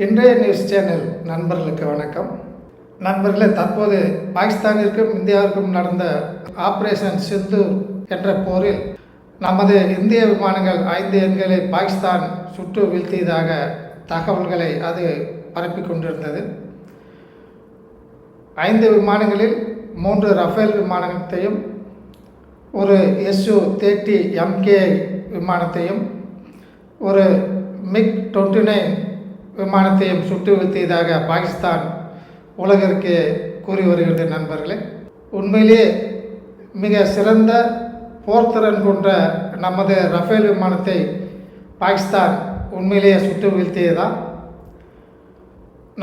இன்றைய news channel நண்பர்களுக்கு வணக்கம். நண்பர்களே, தற்போது பாகிஸ்தானிற்கும் இந்தியாவிற்கும் நடந்த ஆபரேஷன் சிந்தூர் என்ற போரில் நமது இந்திய விமானங்கள் 5 எண்களை பாகிஸ்தான் சுட்டு வீழ்த்தியதாக தகவல்களை அது பரப்பிக் கொண்டிருந்தது. 5 விமானங்களில் 3 ரஃபேல் விமானத்தையும் ஒரு Su-30 MKI விமானத்தையும் ஒரு MiG-29 விமானத்தையும் சுட்டு வீழ்த்தியதாக பாகிஸ்தான் உலகிற்கு கூறி வருகிறது. நண்பர்களே, உண்மையிலேயே மிக சிறந்த போர்த்திறன் கொண்ட நமது ரஃபேல் விமானத்தை பாகிஸ்தான் உண்மையிலேயே சுட்டு வீழ்த்தியதா?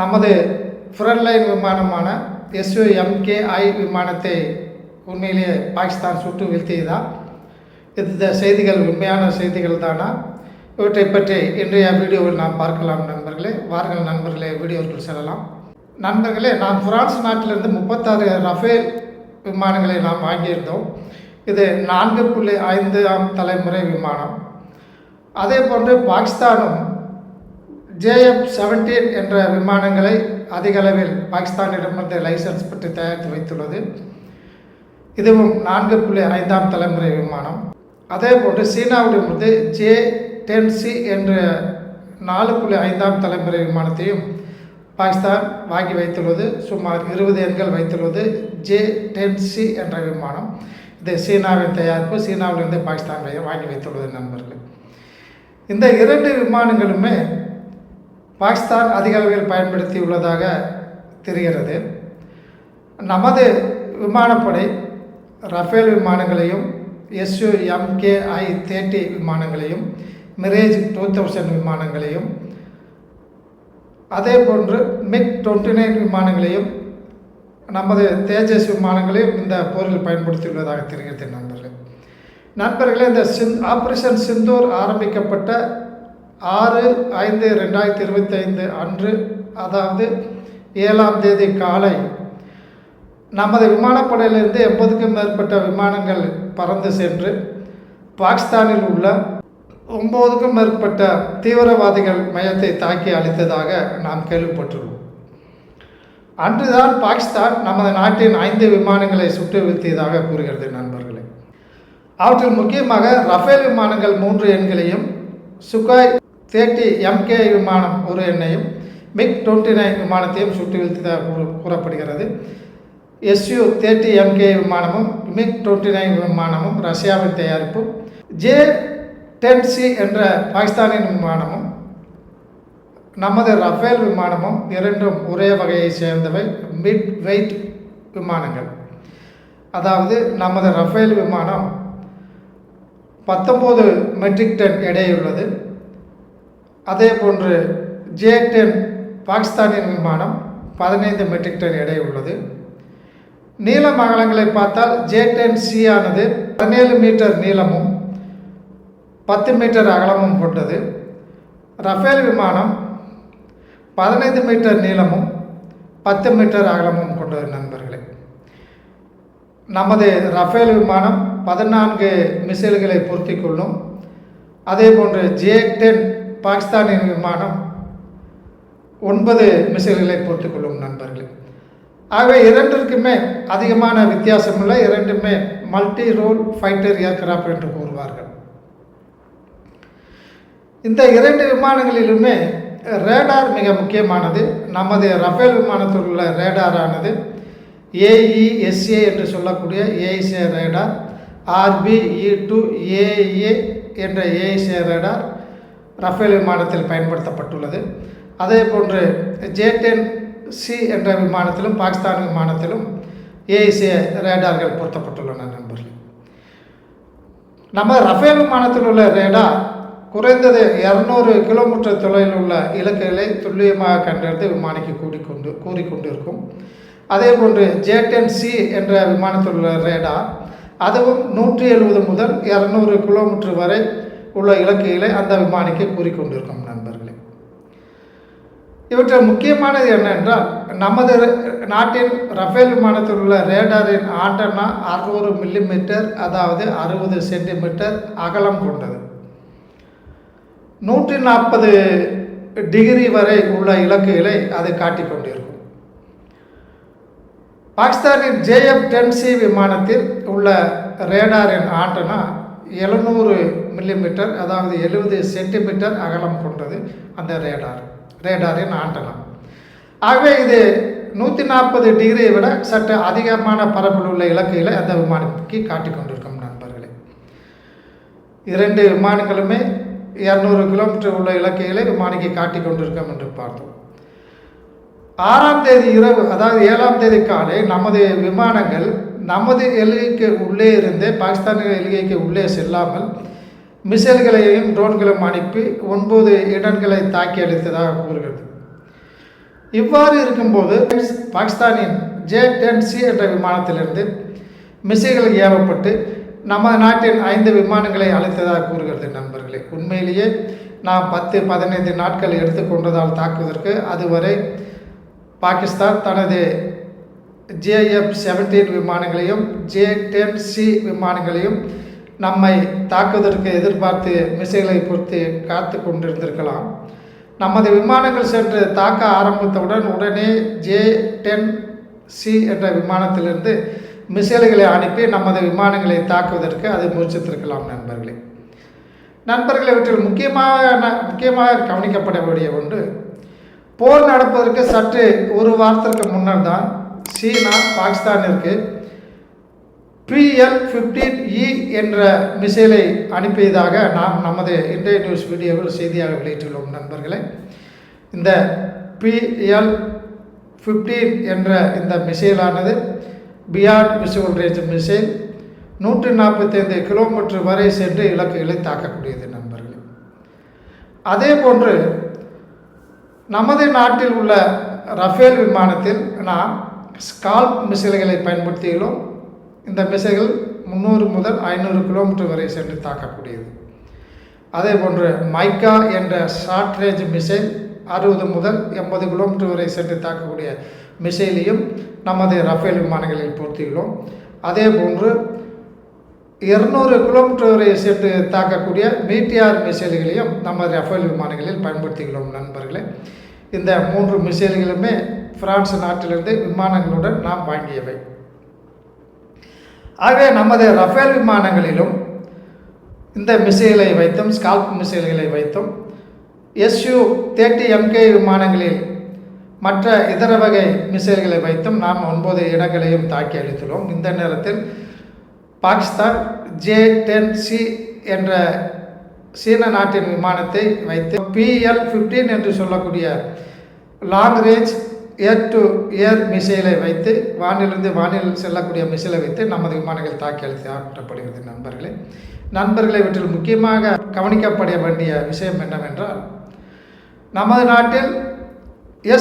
நமது ஃப்ரண்ட்லைன் விமானமான Su-MKI விமானத்தை உண்மையிலேயே பாகிஸ்தான் சுட்டு வீழ்த்தியதா? இந்த செய்திகள் உண்மையான செய்திகள் தானா? இவற்றை பற்றி இன்றைய வீடியோவில் நாம் பார்க்கலாம். நண்பர்களே, வாருங்கள் நண்பர்களே, வீடியோவுக்குள் செல்லலாம். நண்பர்களே, நாம் பிரான்ஸ் நாட்டிலிருந்து 36 ரஃபேல் விமானங்களை நாம் வாங்கியிருந்தோம். இது 4.5ஆம் தலைமுறை விமானம். அதே போன்று பாகிஸ்தானும் JF-17 என்ற விமானங்களை அதிக அளவில் பாகிஸ்தானிடமிருந்து லைசன்ஸ் பெற்று தயாரித்து வைத்துள்ளது. இதுவும் 4.5ஆம் தலைமுறை விமானம். அதே போன்று சீனாவிடமிருந்து J-10C என்ற 4.5ஆம் தலைமுறை விமானத்தையும் பாகிஸ்தான் வாங்கி வைத்துள்ளது. சுமார் 20 எண்கள் வைத்துள்ளது J-10C என்ற விமானம். இது சீனாவின் தயாரிப்பு. சீனாவிலிருந்து பாகிஸ்தான் வாங்கி வைத்துள்ளது. நண்பர்கள், இந்த 2 விமானங்களுமே பாகிஸ்தான் அதிக அளவில் பயன்படுத்தியுள்ளதாக தெரிகிறது. நமது விமானப்படை ரஃபேல் விமானங்களையும் Su-MKI-30 விமானங்களையும் மிரேஜ் 2000 விமானங்களையும் அதே போன்று MiG-29 விமானங்களையும் நமது தேஜஸ் விமானங்களையும் இந்த போரில் பயன்படுத்தியுள்ளதாக தெரிகிறது. நண்பர்களே, இந்த ஆபரேஷன் சிந்தூர் ஆரம்பிக்கப்பட்ட 6/5/2025 அன்று, அதாவது 7ஆம் தேதி காலை நமது விமானப்படையிலிருந்து 80க்கும் மேற்பட்ட விமானங்கள் பறந்து சென்று பாகிஸ்தானில் உள்ள 9க்கும் மேற்பட்ட தீவிரவாதிகள் மையத்தை தாக்கி அழித்ததாக நாம் கேள்விப்பட்டுள்ளோம். அன்றுதான் பாகிஸ்தான் நமது நாட்டின் 5 விமானங்களை சுட்டு வீழ்த்தியதாக கூறுகிறது. நண்பர்களே, அவற்றில் முக்கியமாக ரஃபேல் விமானங்கள் 3 எண்களையும், சுகாய் 30 MKI விமானம் 1 எண்ணையும், MiG-29 விமானத்தையும் சுட்டு வீழ்த்தியதாக கூறப்படுகிறது. Su-30 MKI விமானமும் MiG-29 விமானமும் ரஷ்யாவின் தயாரிப்பு. J-10C என்ற பாகிஸ்தானின் விமானமும் நமது ரஃபேல் விமானமும் இரண்டும் ஒரே வகையை சேர்ந்தவை, மிட் வெயிட் விமானங்கள். அதாவது நமது ரஃபேல் விமானம் 19 மெட்ரிக் டன் எடையுள்ளது. அதே போன்று J-10 பாகிஸ்தானின் விமானம் 15 மெட்ரிக் டன் எடை உள்ளது. நீளம் அகலங்களை பார்த்தால் J-10C ஆனது 17 மீட்டர் நீளமும் 10 மீட்டர் அகலமும் கொண்டது. ரஃபேல் விமானம் 15 மீட்டர் நீளமும் 10 மீட்டர் அகலமும் கொண்டது. நண்பர்களே, நமது ரஃபேல் விமானம் 14 மிசைல்களை பொருத்திக் கொள்ளும். அதே போன்று J-10 பாகிஸ்தானின் விமானம் 9 மிசைல்களை பொருத்திக் கொள்ளும். நண்பர்களே, ஆகவே இரண்டிற்குமே அதிகமான வித்தியாசம் இல்லை. இரண்டுமே மல்டி ரோல் ஃபைட்டர் ஏர்கிராஃப்ட் என்று கூறுவார்கள். இந்த 2 விமானங்களிலுமே ரேடார் மிக முக்கியமானது. நமது ரஃபேல் விமானத்தில் உள்ள ரேடாரானது AESA என்று சொல்லக்கூடிய AESA ரேடார், RBE-2AA என்ற AESA ரேடார் ரஃபேல் விமானத்தில் பயன்படுத்தப்பட்டுள்ளது. அதே போன்று J-10C என்ற விமானத்திலும் பாகிஸ்தான் விமானத்திலும் AESA ரேடார்கள் பொருத்தப்பட்டுள்ளன. நண்பர்கள், நம்ம ரஃபேல் விமானத்தில் உள்ள ரேடார் குறைந்தது 200 கிலோமீட்டர் தொலைவில் உள்ள இலக்குகளை துல்லியமாக கண்டறிந்து விமானிக்கு கூறிக்கொண்டிருக்கும். அதே போன்று J-10C என்ற விமானத்தில் உள்ள ரேடார் அதுவும் 170 முதல் 200 கிலோமீட்டர் வரை உள்ள இலக்குகளை அந்த விமானிக்கு கூறிக்கொண்டிருக்கும். நண்பர்களே, இவற்றில் முக்கியமானது என்னவென்றால், நமது நாட்டின் ரஃபேல் விமானத்தில் உள்ள ரேடாரின் ஆண்டனா 600 மில்லிமீட்டர், அதாவது 60 சென்டிமீட்டர் அகலம் கொண்டது. 140 டிகிரி வரை உள்ள இலக்குகளை அது காட்டிக் கொண்டிருக்கும். பாகிஸ்தானின் JF-10C விமானத்தில் உள்ள ரேடாரின் ஆண்டனா 700 மில்லிமீட்டர், அதாவது 70 சென்டிமீட்டர் அகலம் கொண்டது அந்த ரேடாரின் ஆண்டனா. ஆகவே இது 140 டிகிரியை விட சற்று அதிகமான பரப்பில் உள்ள இலக்குகளை அந்த விமானத்துக்கு காட்டிக் கொண்டிருக்கும் நண்பர்களே. 2 விமானங்களுமே 200 கிலோமீட்டர் உள்ள இலக்குகளை விமானிக்கு காட்டிக் கொண்டிருக்கும் என்று பார்த்தோம். 6ஆம் தேதி இரவு, அதாவது 7ஆம் தேதி காலை நமது விமானங்கள் நமது எல்கைக்கு உள்ளே இருந்தே பாகிஸ்தானிய எல்கைக்கு உள்ளே செல்லாமல் மிசைல்களையும் ட்ரோன்களையும் அனுப்பி 9 இடங்களை தாக்கி அளித்ததாக கூறுகிறது. இவ்வாறு இருக்கும்போது பாகிஸ்தானின் J-10C என்ற விமானத்திலிருந்து மிசைல்கள் ஏவப்பட்டு நமது நாட்டின் 5 விமானங்களை அளித்ததாக கூறுகிறது நண்பர்களே. உண்மையிலேயே நாம் 10-15 நாட்கள் எடுத்துக்கொண்டதால் தாக்குவதற்கு அதுவரை பாகிஸ்தான் தனது JF-17 விமானங்களையும் J-10C விமானங்களையும் நம்மை தாக்குவதற்கு எதிர்பார்த்து மிசைலை பொறுத்து காத்து கொண்டிருந்திருக்கலாம். நமது விமானங்கள் சென்று தாக்க ஆரம்பித்தவுடன் உடனே J-10C என்ற விமானத்திலிருந்து மிசைல்களை அனுப்பி நமது விமானங்களை தாக்குவதற்கு அது முயற்சித்திருக்கலாம் நண்பர்களை இவற்றில் முக்கியமாக கவனிக்கப்பட வேண்டிய ஒன்று, போர் நடப்பதற்கு சற்று ஒரு வாரத்திற்கு முன்னர் தான் சீனா பாகிஸ்தானிற்கு PL-15E என்ற மிசைலை அனுப்பியதாக நாம் நமது இந்திய நியூஸ் வீடியோவில் செய்தியாக வெளியிட்டுள்ளோம் நண்பர்களே. இந்த PL-15 என்ற இந்த மிசைலானது beyond visual range missile 145 kilometre வரை சென்று இலக்குகளை தாக்கக்கூடியது நண்பர்களே. அதே போன்று நமது நாட்டில் உள்ள ரஃபேல் விமானத்தில் நாம் ஸ்கால்ப் மிசைல்களை பயன்படுத்தியுள்ளோம். இந்த மிசைல்கள் 300 முதல் 500 கிலோமீட்டர் வரை சென்று தாக்கக்கூடியது. அதே போன்று மைக்கா என்ற ஷார்ட் ரேஞ்ச் மிசைல் 60 முதல் 80 கிலோமீட்டர் வரை சென்று தாக்கக்கூடிய மிசைலையும் நமது ரஃபேல் விமானங்களில் பொருத்தியுள்ளோம். அதே போன்று 200 கிலோமீட்டர் வரை சென்று தாக்கக்கூடிய மீட்டியார் மிசைல்களையும் நமது ரஃபேல் விமானங்களில் பயன்படுத்தியுள்ளோம் நண்பர்களே. இந்த 3 மிசைல்களுமே பிரான்ஸ் நாட்டிலிருந்து விமானங்களுடன் நாம் வாங்கியவை. ஆகவே நமது ரஃபேல் விமானங்களிலும் இந்த மிசைலை வைத்தும் ஸ்கால்ப் மிசைல்களை வைத்தும் Su-30MK விமானங்களில் மற்ற இதர வகை மிசைல்களை வைத்தும் நாம் 9 இடங்களையும் தாக்கி அளித்துள்ளோம். இந்த நேரத்தில் பாகிஸ்தான் J-10C என்ற சீன நாட்டின் விமானத்தை வைத்து PL-15 என்று சொல்லக்கூடிய long range air to air மிசைலை வைத்து வானில் செல்லக்கூடிய மிசைலை வைத்து நமது விமானங்கள் தாக்கி அளிக்கப்படுகிறது நண்பர்களை இவற்றில் முக்கியமாக கவனிக்கப்பட வேண்டிய விஷயம் என்னவென்றால், நமது நாட்டில்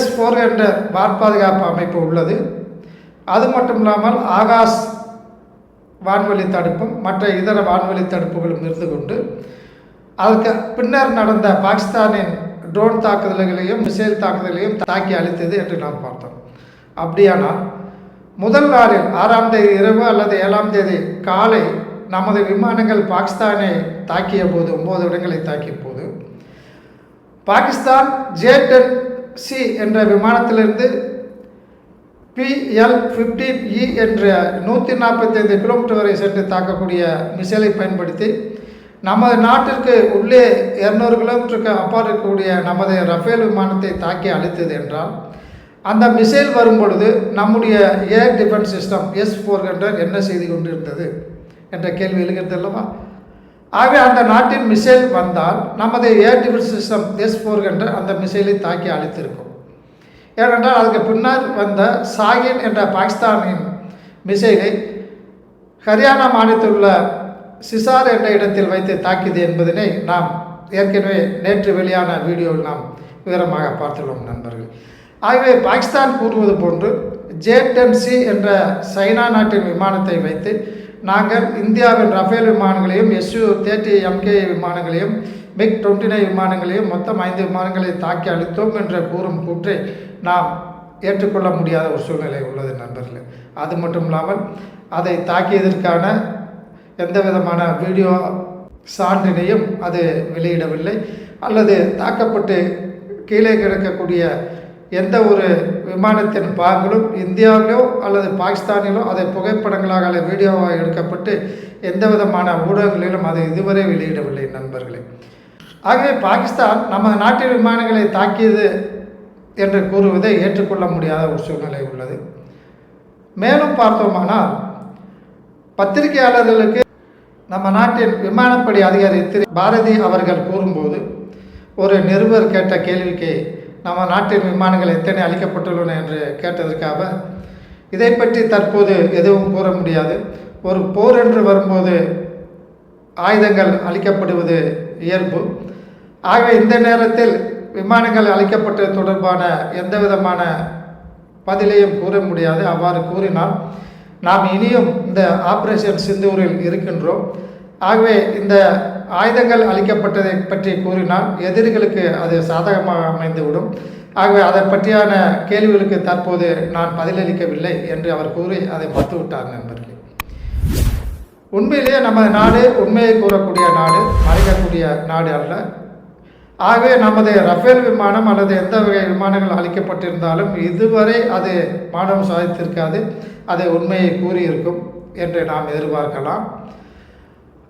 S-400 வான் பாதுகாப்பு அமைப்பு உள்ளது. அது மட்டும் இல்லாமல் ஆகாஷ் வான்வெளி தடுப்பும் மற்ற இதர வான்வெளி தடுப்புகளும் இருந்து கொண்டு அதுக்கு பின்னர் நடந்த பாகிஸ்தானின் ட்ரோன் தாக்குதல்களையும் மிசைல் தாக்குதல்களையும் தாக்கி அளித்தது என்று நாம் பார்த்தோம். அப்படியானால் முதல் நாளில் 6ஆம் தேதி இரவு அல்லது 7ஆம் தேதி காலை நமது விமானங்கள் பாகிஸ்தானை தாக்கிய போது 9 இடங்களை தாக்கிய போது பாகிஸ்தான் J-10C என்ற விமானத்திலிருந்து PL-15E என்ற 145 கிலோமீட்டர் வரை சென்று தாக்கக்கூடிய மிசைலை பயன்படுத்தி நமது நாட்டிற்கு உள்ளே 200 கிலோமீட்டருக்கு அப்பால் இருக்கக்கூடிய நமது ரஃபேல் விமானத்தை தாக்கி அளித்தது என்றால், அந்த மிசைல் வரும்பொழுது நம்முடைய ஏர் டிஃபென்ஸ் சிஸ்டம் S-400 என்ன செய்து கொண்டிருந்தது என்ற கேள்வி எழுகிறது அல்லவா? ஆகவே அந்த நாட்டின் மிசைல் வந்தால் நமது ஏர் டிஃபென்ஸ் சிஸ்டம் S-400 அந்த மிசைலை தாக்கி அளித்திருக்கும். ஏனென்றால் அதுக்கு பின்னர் வந்த சாகின் என்ற பாகிஸ்தானின் மிசைலை ஹரியானா மாநிலத்தில் உள்ள சிசார் என்ற இடத்தில் வைத்து தாக்கியது என்பதனை நாம் ஏற்கனவே நேற்று வெளியான வீடியோவில் நாம் விவரமாக பார்த்துள்ளோம் நண்பர்கள். ஆகவே பாகிஸ்தான் கூறுவது போன்று J-10C என்ற சைனா நாட்டின் விமானத்தை வைத்து நாங்கள் இந்தியாவின் ரஃபேல் விமானங்களையும் Su-30MK விமானங்களையும் MiG-29 விமானங்களையும் மொத்தம் 5 விமானங்களை தாக்கி அளித்தோம் என்ற கூறும் கூற்றை நாம் ஏற்றுக்கொள்ள முடியாத ஒரு சூழ்நிலை உள்ளது நண்பர்களே. அது மட்டும் இல்லாமல் அதை தாக்கியதற்கான எந்த விதமான வீடியோ சான்றினையும் அது வெளியிடவில்லை, அல்லது தாக்கப்பட்டு கீழே கிடக்கக்கூடிய எந்த ஒரு விமானத்தின் பாகங்களும் இந்தியாவிலோ அல்லது பாகிஸ்தானிலோ அதை புகைப்படங்களாக அல்லது வீடியோவாக எடுக்கப்பட்டு எந்த விதமான ஊடகங்களிலும் அதை இதுவரை வெளியிடவில்லை நண்பர்களே. ஆகவே பாகிஸ்தான் நம்ம நாட்டு விமானங்களை தாக்கியது என்று கூறுவதை ஏற்றுக்கொள்ள முடியாத ஒரு சூழ்நிலை உள்ளது. மேலும் பார்த்தோமானால் பத்திரிகையாளர்களுக்கு நம்ம நாட்டின் விமானப்படை அதிகாரி திரு பாரதி அவர்கள் கூறும்போது ஒரு நிருபர் கேட்ட கேள்விக்கு நம்ம நாட்டின் விமானங்கள் எத்தனை அளிக்கப்பட்டுள்ளன என்று கேட்டதற்காக இதை பற்றி தற்போது எதுவும் கூற முடியாது. ஒரு போர் என்று வரும்போது ஆயுதங்கள் அளிக்கப்படுவது இயல்பு. ஆகவே இந்த நேரத்தில் விமானங்கள் அளிக்கப்பட்டது தொடர்பான எந்த விதமான பதிலையும் கூற முடியாது. அவ்வாறு கூறினால் நாம் இனியும் இந்த ஆபரேஷன் சிந்தூரில் இருக்கின்றோம். ஆகவே இந்த ஆயுதங்கள் அளிக்கப்பட்டதை பற்றி கூறினால் எதிரிகளுக்கு அது சாதகமாக அமைந்துவிடும். ஆகவே அதை பற்றியான கேள்விகளுக்கு தற்போது நான் பதிலளிக்கவில்லை என்று அவர் கூறி அதை மறுத்துவிட்டார் நண்பர்களே. உண்மையிலேயே நமது நாடு உண்மையை கூறக்கூடிய நாடு, மறைக்கக்கூடிய நாடு அல்ல. ஆகவே நமது ரஃபேல் விமானம் அல்லது எந்த வகை விமானங்கள் அளிக்கப்பட்டிருந்தாலும் இதுவரை அது மானம் சாதித்திருக்காது. அது உண்மையை கூறியிருக்கும் என்று நாம் எதிர்பார்க்கலாம்.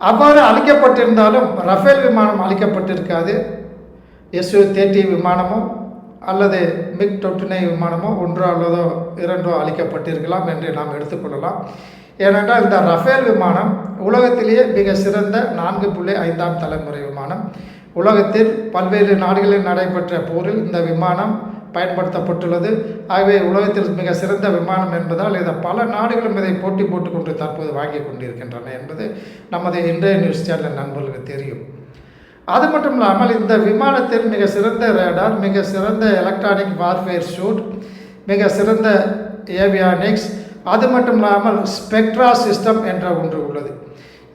அவ்வாறு அளிக்கப்பட்டிருந்தாலும் ரஃபேல் விமானம் அளிக்கப்பட்டிருக்காது. Su-30 விமானமோ அல்லது MiG-29 விமானமோ ஒன்றோ அல்லதோ இரண்டோ அளிக்கப்பட்டிருக்கலாம் என்று நாம் எடுத்துக்கொள்ளலாம். ஏனென்றால் இந்த ரஃபேல் விமானம் உலகத்திலேயே மிக சிறந்த 4.5ஆம் தலைமுறை விமானம். உலகத்தில் பல்வேறு நாடுகளில் நடைபெற்ற போரில் இந்த விமானம் பயன்படுத்தப்பட்டுள்ளது. ஆகவே உலகத்தில் மிக சிறந்த விமானம் என்பதால் இதை பல நாடுகளும் இதை போட்டி போட்டுக்கொண்டு தற்போது வாங்கி கொண்டிருக்கின்றன என்பது நமது இன்றைய நியூஸ் சேனல் நண்பர்களுக்கு தெரியும். அது மட்டும் இல்லாமல் இந்த விமானத்தில் மிக சிறந்த ரேடார், மிக சிறந்த எலக்ட்ரானிக் வார்ஃபேர் சூட், மிக சிறந்த ஏவியானிக்ஸ், அது மட்டும் இல்லாமல் ஸ்பெக்ட்ரா சிஸ்டம் என்ற ஒன்று உள்ளது.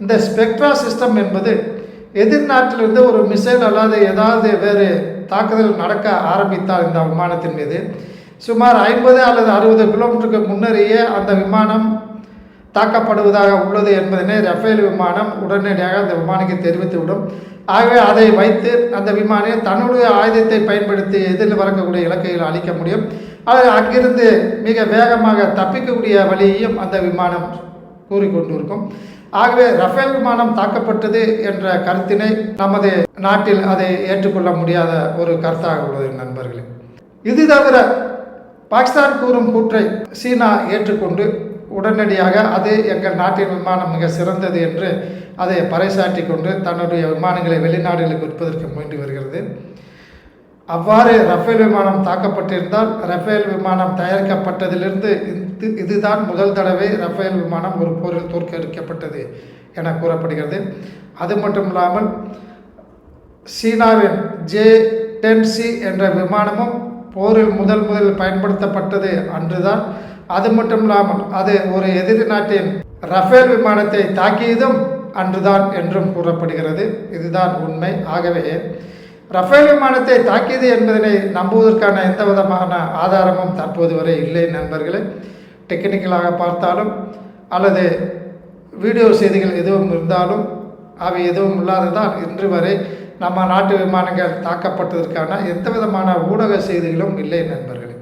இந்த ஸ்பெக்ட்ரா சிஸ்டம் என்பது எதிர்நாட்டிலிருந்து ஒரு மிசைல் அல்லது ஏதாவது வேறு தாக்குதல் நடக்க ஆரம்பித்தால் இந்த விமானத்தின் மீது சுமார் 50 அல்லது 60 கிலோமீட்டருக்கு முன்னரேயே அந்த விமானம் தாக்கப்படுவதாக உள்ளது என்பதனை ரஃபேல் விமானம் உடனடியாக அந்த விமானிக்கு தெரிவித்துவிடும். ஆகவே அதை வைத்து அந்த விமானி தன்னுடைய ஆயுதத்தை பயன்படுத்தி எதிரில் வரக்கூடிய இலக்கையில் அளிக்க முடியும். அது அங்கிருந்து மிக வேகமாக தப்பிக்கக்கூடிய வழியையும் அந்த விமானம் கூறிக்கொண்டிருக்கும். ஆகவே ரஃபேல் விமானம் தாக்கப்பட்டது என்ற கருத்தினை நமது நாட்டில் அதை ஏற்றுக்கொள்ள முடியாத ஒரு கருத்தாக உள்ளது நண்பர்களே. இது தவிர பாகிஸ்தான் கூறும் கூற்றை சீனா ஏற்றுக்கொண்டு உடனடியாக அது எங்கள் நாட்டின் விமானம் மிக சிறந்தது என்று அதை பறைசாற்றி கொண்டு தன்னுடைய விமானங்களை வெளிநாடுகளுக்கு விற்பதற்கு முயன்று வருகிறது. அவ்வாறு ரஃபேல் விமானம் தாக்கப்பட்டிருந்தால் ரஃபேல் விமானம் தயாரிக்கப்பட்டதிலிருந்து இதுதான் முதல் தடவை ரஃபேல் விமானம் ஒரு போரில் தோற்கடிக்கப்பட்டது என கூறப்படுகிறது. அது மட்டும் இல்லாமல் சீனாவின் J-10C என்ற விமானமும் போரில் முதலில் பயன்படுத்தப்பட்டது அன்றுதான். அது மட்டும் இல்லாமல் அது ஒரு எதிரி நாட்டின் ரஃபேல் விமானத்தை தாக்கியதும் அன்றுதான் என்றும் கூறப்படுகிறது. இதுதான் உண்மை. ஆகவே ரஃபேல் விமானத்தை தாக்கியது என்பதனை நம்புவதற்கான எந்த விதமான ஆதாரமும் தற்போது வரை இல்லை நண்பர்களே. டெக்னிக்கலாக பார்த்தாலும் அல்லது வீடியோ செய்திகள் எதுவும் இருந்தாலும் அவை எதுவும் இல்லாததால் இன்று வரை நம்ம நாட்டு விமானங்கள் தாக்கப்பட்டதற்கான எந்த விதமான ஊடக செய்திகளும் இல்லை நண்பர்களே.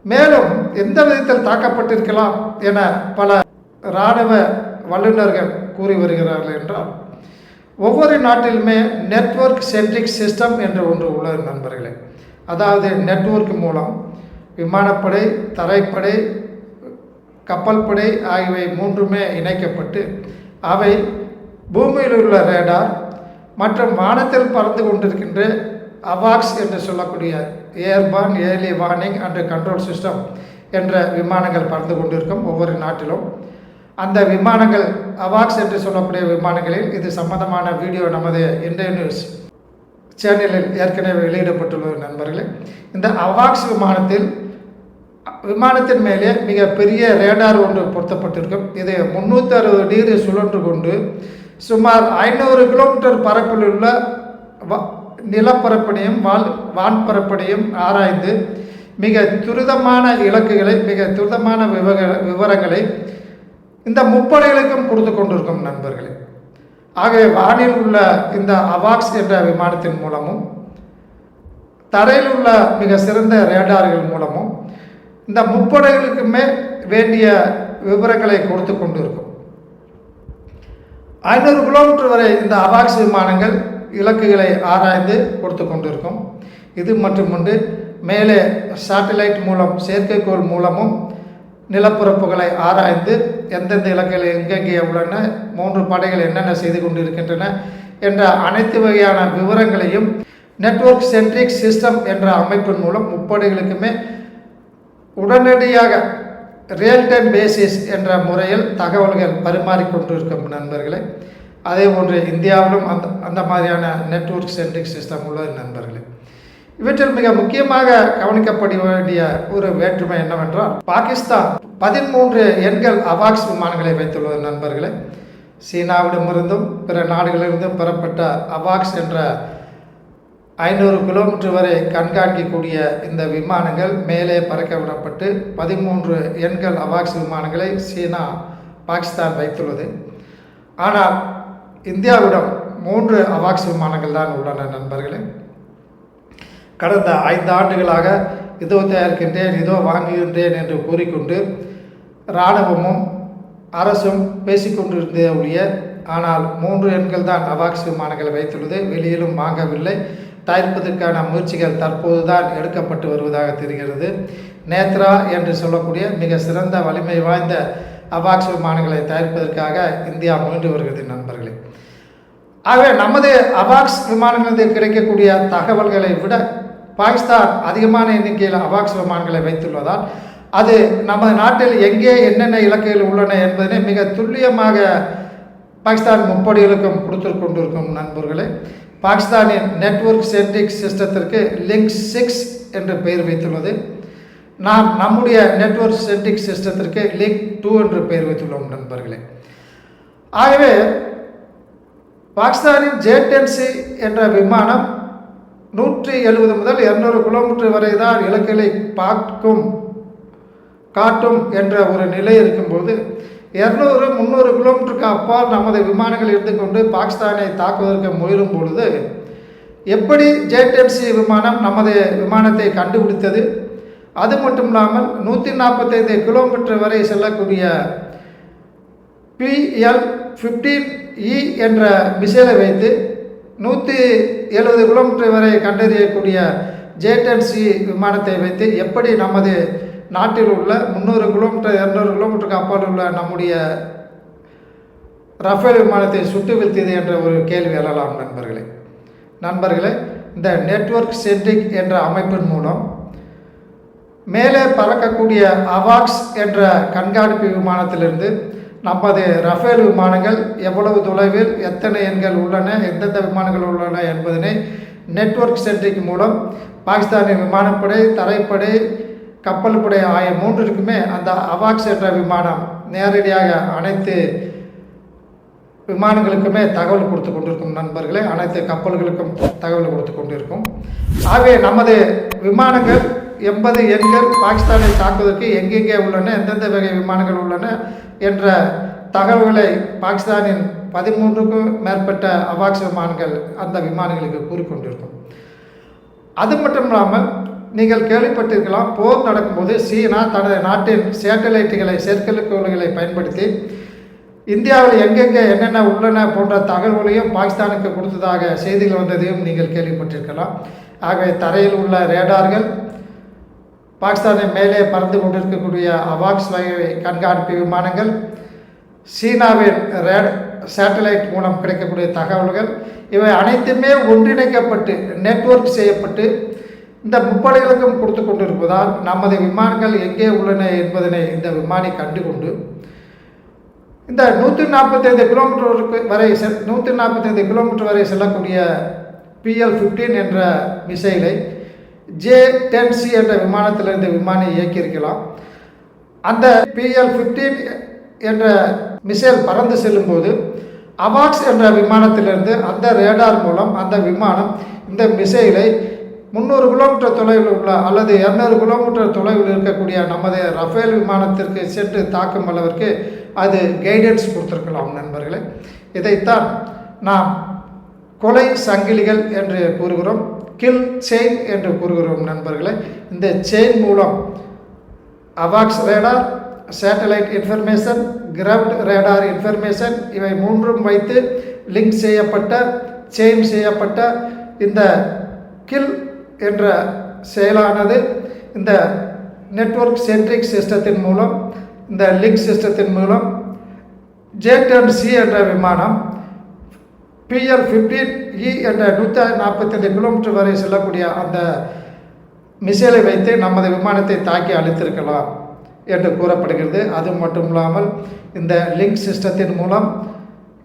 மேலும் எந்த விதத்தில் தாக்கப்பட்டிருக்கலாம் என பல இராணுவ வல்லுநர்கள் கூறி வருகிறார்கள் என்றால் ஒவ்வொரு நாட்டிலுமே நெட்வொர்க் சென்ட்ரிக் சிஸ்டம் என்று ஒன்று உள்ளது நண்பர்களே. அதாவது நெட்வொர்க் மூலம் விமானப்படை, தரைப்படை, கப்பல் படை ஆகியவை மூன்றுமே இணைக்கப்பட்டு அவை பூமியில் உள்ள ரேடார் மற்றும் வானத்தில் பறந்து கொண்டிருக்கின்ற அவாக்ஸ் என்று சொல்லக்கூடிய airborne early warning and control system என்ற விமானங்கள் பறந்து கொண்டிருக்கும் ஒவ்வொரு நாட்டிலும். அந்த விமானங்கள் அவாக்ஸ் என்று சொல்லக்கூடிய விமானங்களில் இது சம்பந்தமான வீடியோ நமது இந்திய நியூஸ் சேனலில் ஏற்கனவே வெளியிடப்பட்டுள்ளது நண்பர்களே. இந்த அவாக்ஸ் விமானத்தின் மேலே மிக பெரிய ரேடார் ஒன்று பொருத்தப்பட்டிருக்கும். இது 360 டிகிரி சுழன்று கொண்டு சுமார் 500 கிலோமீட்டர் பரப்பில் உள்ள நிலப்பரப்பனையும் வான்பரப்பனையும் ஆராய்ந்து மிக துரிதமான இலக்குகளை, மிக துரிதமான விவரங்களை இந்த முப்படைகளுக்கும் கொடுத்து கொண்டிருக்கும் நண்பர்களே. ஆகவே வானில் உள்ள இந்த அவாக்ஸ் என்ற விமானத்தின் மூலமும் தரையில் உள்ள மிக சிறந்த ரேடார்கள் மூலமும் இந்த முப்படைகளுக்குமே வேண்டிய விவரங்களை கொடுத்து கொண்டு இருக்கும். 500 கிலோமீட்டர் வரை இந்த அவாக்ஸ் விமானங்கள் இலக்குகளை ஆராய்ந்து கொடுத்து கொண்டிருக்கும். இது மட்டுமன்று மேலே சேட்டலைட் மூலம் செயற்கைக்கோள் மூலமும் நிலப்பரப்புகளை ஆராய்ந்து எந்தெந்த இலக்குகள் எங்கெங்கே உள்ளன, 3 படைகள் என்னென்ன செய்து கொண்டிருக்கின்றன என்ற அனைத்து வகையான விவரங்களையும் நெட்வொர்க் சென்ட்ரிக் சிஸ்டம் என்ற அமைப்பின் மூலம் முப்படைகளுக்குமே உடனடியாக ரியல் டைம் பேசிஸ் என்ற முறையில் தகவல்கள் பரிமாறிக்கொண்டிருக்கும் நண்பர்களே. அதே போன்று இந்தியாவிலும் அந்த மாதிரியான நெட்வொர்க் சென்ட்ரிக் சிஸ்டம் உள்ளது நண்பர்களே. இவற்றில் மிக முக்கியமாக கவனிக்கப்பட வேண்டிய ஒரு வேற்றுமை என்னவென்றால், பாகிஸ்தான் 13 எண்கள் அவாக்ஸ் விமானங்களை வைத்துள்ளது நண்பர்களே. சீனாவிடமிருந்தும் பிற நாடுகளிலிருந்தும் பெறப்பட்ட அவாக்ஸ் என்ற 500 கிலோமீட்டர் வரை கண்காணிக்கக்கூடிய இந்த விமானங்கள் மேலே பறக்க விடப்பட்டு 13 எண்கள் அவாக்ஸ் விமானங்களை சீனா பாகிஸ்தான் வைத்துள்ளது. ஆனால் இந்தியாவிடம் 3 அவாக்ஸ் விமானங்கள் தான் உள்ளன நண்பர்களே. கடந்த 5 ஆண்டுகளாக இதோ தயாரிக்கின்றேன், இதோ வாங்குகின்றேன் என்று கூறிக்கொண்டு இராணுவமும் அரசும் பேசிக்கொண்டிருந்தே ஒழிய, ஆனால் 3 எண்கள் தான் அவாக்ஸ் விமானங்களை வைத்துள்ளது. வெளியிலும் வாங்கவில்லை. தயாரிப்பதற்கான முயற்சிகள் தற்போது தான் எடுக்கப்பட்டு வருவதாக தெரிகிறது. நேத்ரா என்று சொல்லக்கூடிய மிக சிறந்த வலிமை வாய்ந்த அவாக்ஸ் விமானங்களை தயாரிப்பதற்காக இந்தியா முயன்று வருகிறது நண்பர்களே. ஆகவே நமது அவாக்ஸ் விமானங்களில் கிடைக்கக்கூடிய தகவல்களை விட பாகிஸ்தான் அதிகமான எண்ணிக்கையில் அவாக்ஸ் விமானங்களை வைத்துள்ளதால் அது நமது நாட்டில் எங்கே என்னென்ன இலக்குகள் உள்ளன என்பதனை மிக துல்லியமாக பாகிஸ்தான் முப்படைகளுக்கும் கொடுத்து கொண்டிருக்கும் நண்பர்களே. பாகிஸ்தானின் நெட்வொர்க் சென்ட்ரிக் சிஸ்டத்திற்கு லிங்க் 6 என்று பெயர் வைத்துள்ளது. நாம் நம்முடைய நெட்வொர்க் சென்ட்ரிக் சிஸ்டத்திற்கு லிங்க் 2 என்று பெயர் வைத்துள்ளோம் நண்பர்களே. ஆகவே பாகிஸ்தானின் J-10C என்ற விமானம் 170 முதல் 200 கிலோமீட்டர் வரை தான் இலக்குகளை காட்டும் என்ற ஒரு நிலை இருக்கும்போது 200-300 கிலோமீட்டருக்கு அப்பால் நமது விமானங்கள் இருந்து கொண்டு பாகிஸ்தானை தாக்குவதற்கு முயலும் பொழுது எப்படி J-10C விமானம் நமது விமானத்தை கண்டுபிடித்தது, அது மட்டும் இல்லாமல் 145 கிலோமீட்டர் வரை செல்லக்கூடிய PL-15E என்ற மிசைலை வைத்து 170 கிலோமீட்டர் வரை கண்டறியக்கூடிய J-10C விமானத்தை வைத்து எப்படி நமது நாட்டில் உள்ள 300 கிலோமீட்டர் 200 கிலோமீட்டருக்கு அப்பால் உள்ள நம்முடைய ரஃபேல் விமானத்தை சுட்டு வீழ்த்தியது என்ற ஒரு கேள்வி எழலாம் நண்பர்களே. இந்த நெட்வொர்க் சென்ட்ரிக் என்ற அமைப்பின் மூலம் மேலே பறக்கக்கூடிய அவாக்ஸ் என்ற கண்காணிப்பு விமானத்திலிருந்து நமது ரஃபேல் விமானங்கள் எவ்வளவு தொலைவில் எத்தனை எண்கள் உள்ளன, எந்தெந்த விமானங்கள் உள்ளன என்பதனை நெட்வொர்க் சென்ட்ரிக் மூலம் பாகிஸ்தானின் விமானப்படை, தரைப்படை, கப்பல் படை ஆகிய 3க்குமே அந்த அவாக்ஸ் என்ற விமானம் நேரடியாக அனைத்து விமானங்களுக்குமே தகவல் கொடுத்து கொண்டிருக்கும் நண்பர்களே. அனைத்து கப்பல்களுக்கும் தகவல் கொடுத்து கொண்டிருக்கும். ஆகவே நமது விமானங்கள் 80 எண்கள் பாகிஸ்தானை தாக்குவதற்கு எங்கெங்கே உள்ளன, எந்தெந்த வகை விமானங்கள் உள்ளன என்ற தகவல்களை பாகிஸ்தானின் 13க்கும் மேற்பட்ட அவாக்ஸ் விமானங்கள் அந்த விமானங்களுக்கு கூறிக்கொண்டிருக்கும். அது மட்டும் இல்லாமல் நீங்கள் கேள்விப்பட்டிருக்கலாம், போர் நடக்கும்போது சீனா தனது நாட்டின் சேட்டலைட்டுகளை செயற்கைக்கோள்களை பயன்படுத்தி இந்தியாவில் எங்கெங்கே என்னென்ன உள்ளன போன்ற தகவல்களையும் பாகிஸ்தானுக்கு கொடுத்ததாக செய்திகள் வந்ததையும் நீங்கள் கேள்விப்பட்டிருக்கலாம். ஆகவே தரையில் உள்ள ரேடார்கள், பாகிஸ்தானின் மேலே பறந்து கொண்டிருக்கக்கூடிய அவாக்ஸ் வகை கண்காணிப்பு விமானங்கள், சீனாவின் சேட்டலைட் மூலம் கிடைக்கக்கூடிய தகவல்கள், இவை அனைத்துமே ஒன்றிணைக்கப்பட்டு நெட்வொர்க் செய்யப்பட்டு இந்த முப்படைகளுக்கும் கொடுத்து கொண்டிருப்பதால் நமது விமானங்கள் எங்கே உள்ளன என்பதனை இந்த விமானி கண்டுகொண்டு இந்த 145 கிலோமீட்டர் வரை செல்லக்கூடிய PL-15 என்ற மிசைலை J-10C என்ற விமானத்திலிருந்து விமானி இயக்கியிருக்கலாம். அந்த PL-15 என்ற மிசைல் பறந்து செல்லும்போது அவாக்ஸ் என்ற விமானத்திலிருந்து அந்த ரேடார் மூலம் அந்த விமானம் இந்த மிசைலை 300 கிலோமீட்டர் தொலைவில் உள்ள அல்லது 200 கிலோமீட்டர் தொலைவில் இருக்கக்கூடிய நமது ரஃபேல் விமானத்திற்கு சென்று தாக்கும் அளவிற்கு அது கைடன்ஸ் கொடுத்திருக்கலாம் நண்பர்களே. இதைத்தான் நாம் கொலை சங்கிலிகள் என்று கூறுகிறோம். கில் செயின் என்று கூறுகிறோம் நண்பர்களே. இந்த செயின் மூலம் அவாக்ஸ் radar, satellite information, ground radar information இவை மூன்றும் வைத்து லிங்க் செய்யப்பட்ட, செயின் செய்யப்பட்ட இந்த கில் என்ற செயலானது இந்த நெட்வொர்க் சென்ட்ரிக் சிஸ்டத்தின் மூலம், இந்த லிங்க் சிஸ்டத்தின் மூலம் J-10C என்ற விமானம் PL-15E என்ற 145 கிலோமீட்டர் வரை செல்லக்கூடிய அந்த மிசைலை வைத்து நமது விமானத்தை தாக்கி அழித்திருக்கலாம் என்று கூறப்படுகிறது. அது மட்டும் இல்லாமல் இந்த லிங்க் சிஸ்டத்தின் மூலம்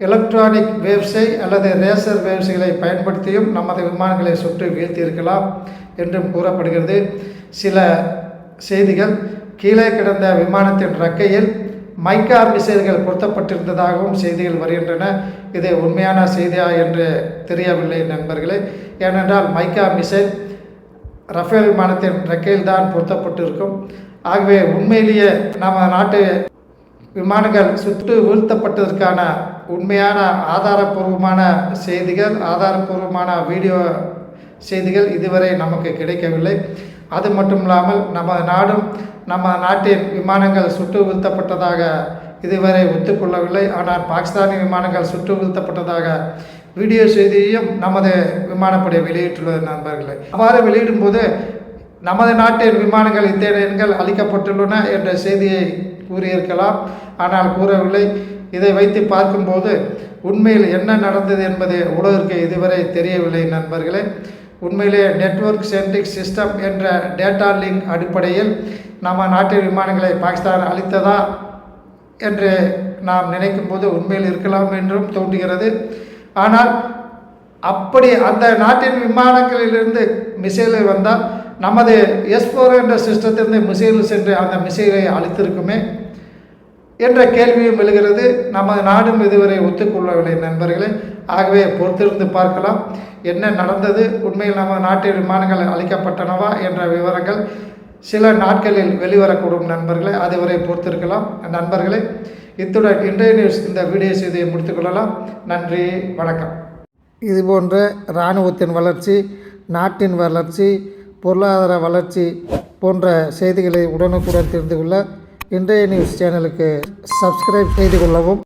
எலக்ட்ரானிக் வேவ்ஸை அல்லது ரேசர் வேவ்ஸ்களை பயன்படுத்தியும் நமது விமானங்களை சுற்றி வீழ்த்தியிருக்கலாம் என்றும் கூறப்படுகிறது. சில செய்திகள் கீழே கிடந்த விமானத்தின் இறக்கையில் மைக்கா மிசைல்கள் பொருத்தப்பட்டிருந்ததாகவும் செய்திகள் வருகின்றன. இது உண்மையான செய்தியா என்று தெரியவில்லை நண்பர்களே. ஏனென்றால் மைக்கா மிசைல் ரஃபேல் விமானத்தின் இறக்கையில் தான் பொருத்தப்பட்டிருக்கும். ஆகவே உண்மையிலேயே நம்ம நாட்டு விமானங்கள் சுட்டு வீழ்த்தப்பட்டதற்கான உண்மையான ஆதாரப்பூர்வமான செய்திகள், ஆதாரப்பூர்வமான வீடியோ செய்திகள் இதுவரை நமக்கு கிடைக்கவில்லை. அது மட்டும் இல்லாமல் நம்ம நாட்டின் விமானங்கள் சுட்டு வீழ்த்தப்பட்டதாக இதுவரை ஒத்துக்கொள்ளவில்லை. ஆனால் பாகிஸ்தானி விமானங்கள் சுட்டு வீழ்த்தப்பட்டதாக வீடியோ செய்தியையும் நமது விமானப்படை வெளியிட்டுள்ளது நண்பர்களே. அவ்வாறு வெளியிடும்போது நமது நாட்டின் விமானங்கள் இத்தனை எண்கள் அளிக்கப்பட்டுள்ளன என்ற செய்தியை கூறியிருக்கலாம், ஆனால் கூறவில்லை. இதை வைத்து பார்க்கும்போது உண்மையில் என்ன நடந்தது என்பது உலகிற்கு இதுவரை தெரியவில்லை நண்பர்களே. உண்மையிலே நெட்வொர்க் சென்ட்ரிக் சிஸ்டம் என்ற டேட்டா லிங்க் அடிப்படையில் நம்ம நாட்டின் விமானங்களை பாகிஸ்தான் அளித்ததா என்று நாம் நினைக்கும் போது உண்மையில் இருக்கலாம் என்றும் தோன்றுகிறது. ஆனால் அப்படி அந்த நாட்டின் விமானங்களிலிருந்து மிசைல்கள் வந்தால் நமது S-4 என்ற சிஸ்டத்திலிருந்து மிசைல் சென்று அந்த மிசைலை அளித்திருக்குமே என்ற கேள்வியும் எழுகிறது. நமது நாடும் இதுவரை ஒத்துக்கொள்ளவில்லை நண்பர்களே. ஆகவே பொறுத்திருந்து பார்க்கலாம் என்ன நடந்தது, உண்மையில் நம்ம நாட்டின் விமானங்கள் அளிக்கப்பட்டனவா என்ற விவரங்கள் சில நாட்களில் வெளிவரக்கூடும் நண்பர்களே. அதுவரை பொறுத்திருக்கலாம் நண்பர்களே. இத்துடன் இன்றைய நியூஸ் இந்த வீடியோ செய்தியை முடித்துக்கொள்ளலாம். நன்றி, வணக்கம். இதுபோன்ற இராணுவத்தின் வளர்ச்சி, நாட்டின் வளர்ச்சி, பொருளாதார வளர்ச்சி போன்ற செய்திகளை உடனுக்குடன் தெரிந்து கொள்ள இன்றைய நியூஸ் சேனலுக்கு சப்ஸ்கிரைப் செய்து கொள்ளவும்.